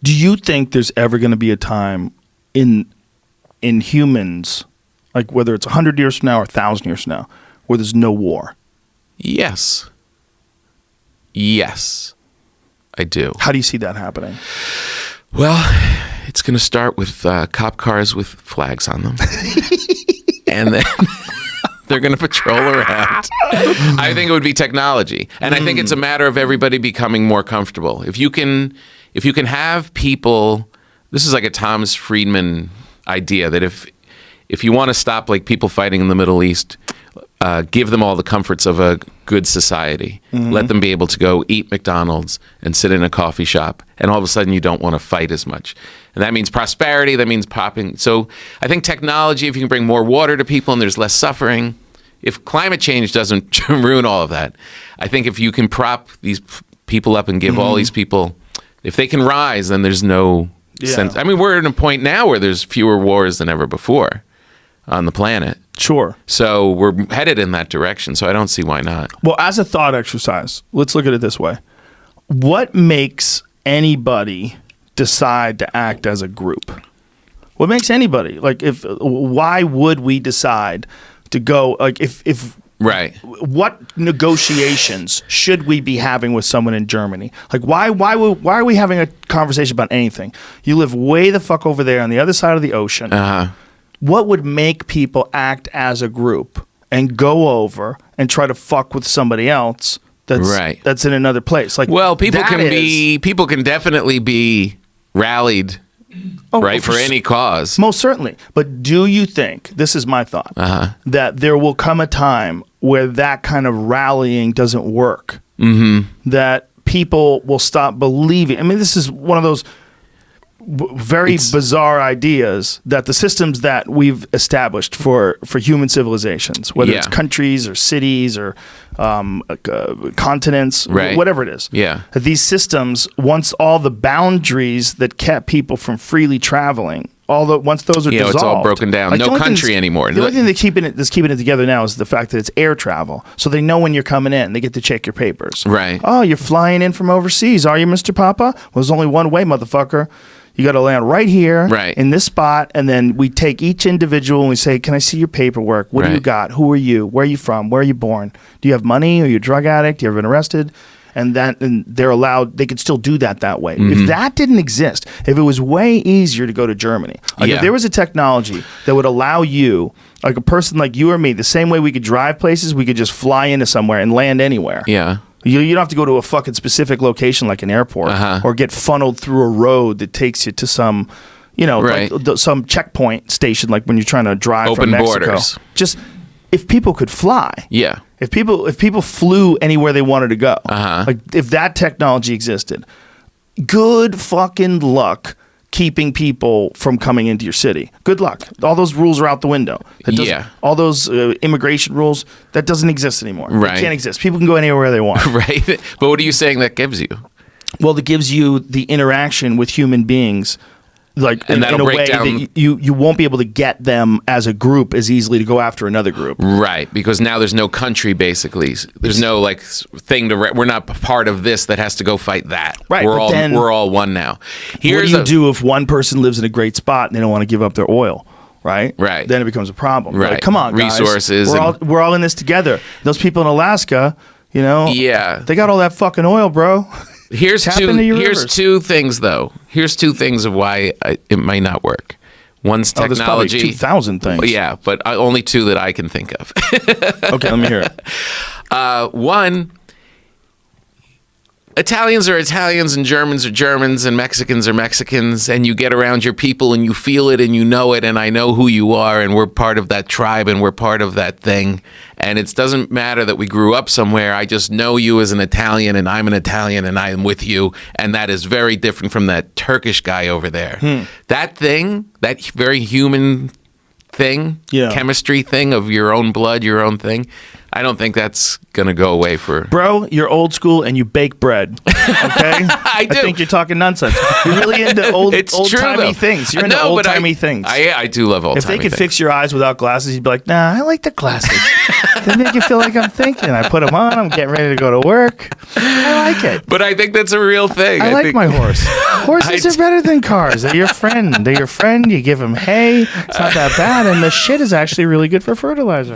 Do you think there's ever going to be a time in humans, like whether it's 100 years from now or 1,000 years from now, where there's no war? Yes. Yes, I do. How do you see that happening? Well, it's going to start with cop cars with flags on them. And then they're going to patrol around. I think it would be technology. And I think it's a matter of everybody becoming more comfortable. If you can have people, this is like a Thomas Friedman idea that if you want to stop like people fighting in the Middle East, give them all the comforts of a good society. Let them be able to go eat McDonald's and sit in a coffee shop, and all of a sudden you don't want to fight as much. And that means prosperity, that means popping. So I think technology, if you can bring more water to people and there's less suffering, if climate change doesn't ruin all of that, I think if you can prop these people up and give all these people, if they can rise, then there's no sense. I mean, we're at a point now where there's fewer wars than ever before on the planet. Sure. So we're headed in that direction, so I don't see why not. Well, as a thought exercise, let's look at it this way. What makes anybody decide to act as a group? What makes anybody? Like, why would we decide to go, like, if right. What negotiations should we be having with someone in Germany? Like, why are we having a conversation about anything? You live way the fuck over there on the other side of the ocean. What would make people act as a group and go over and try to fuck with somebody else that's in another place? Like, well, people can definitely be rallied, for any cause. Most certainly. But do you think, this is my thought, that there will come a time where that kind of rallying doesn't work? That people will stop believing. I mean, this is one of those very bizarre ideas that the systems that we've established for human civilizations, whether it's countries or cities or continents, whatever it is, that these systems, once all the boundaries that kept people from freely traveling, once those are dissolved, it's all broken down. Like, no country anymore. The only thing that's keeping it together now is the fact that it's air travel. So they know when you're coming in. They get to check your papers. Right. Oh, you're flying in from overseas, are you, Mr. Papa? Well, there's only one way, motherfucker. You got to land right here, in this spot, and then we take each individual and we say, can I see your paperwork? What do you got? Who are you? Where are you from? Where are you born? Do you have money? Are you a drug addict? You ever been arrested? And they're allowed, they could still do that way. If that didn't exist, if it was way easier to go to Germany, like if there was a technology that would allow you, like a person like you or me, the same way we could drive places, we could just fly into somewhere and land anywhere. Yeah. You don't have to go to a fucking specific location like an airport or get funneled through a road that takes you to some, like some checkpoint station, like when you're trying to drive from Mexico. Open borders. Just if people could fly. Yeah. If people flew anywhere they wanted to go. Like if that technology existed, good fucking luck keeping people from coming into your city. Good luck. All those rules are out the window. All those immigration rules, that doesn't exist anymore. Right. They can't exist. People can go anywhere they want. Right. But what are you saying that gives you? Well, it gives you the interaction with human beings, like in a way that you won't be able to get them as a group as easily to go after another group. Right, because now there's no country, basically. There's no like thing we're not part of this that has to go fight that. Right, we're all one now. What do you do if one person lives in a great spot and they don't want to give up their oil? Right? Then it becomes a problem. Right. Like, come on, guys. Resources. We're all in this together. Those people in Alaska, they got all that fucking oil, bro. Here's two things, though. Here's two things of why it might not work. One's technology. There's probably 2,000 things. Yeah, but only two that I can think of. Okay, let me hear it. One, Italians are Italians and Germans are Germans and Mexicans are Mexicans, and you get around your people and you feel it and you know it, and I know who you are, and we're part of that tribe and we're part of that thing. And it doesn't matter that we grew up somewhere. I just know you as an Italian and I'm an Italian and I am with you. And that is very different from that Turkish guy over there. That thing, that very human thing, chemistry thing of your own blood, your own thing, I don't think that's going to go away for... Bro, you're old school and you bake bread, okay? I do. I think you're talking nonsense. You're really into old-timey things. You're into old-timey things. I do love old-timey things. If they could fix your eyes without glasses, you'd be like, nah, I like the glasses. They make you feel like I'm thinking. I put them on. I'm getting ready to go to work. I like it. But I think that's a real thing. I like my horse. Horses are better than cars. They're your friend. You give them hay. It's not that bad. And the shit is actually really good for fertilizer.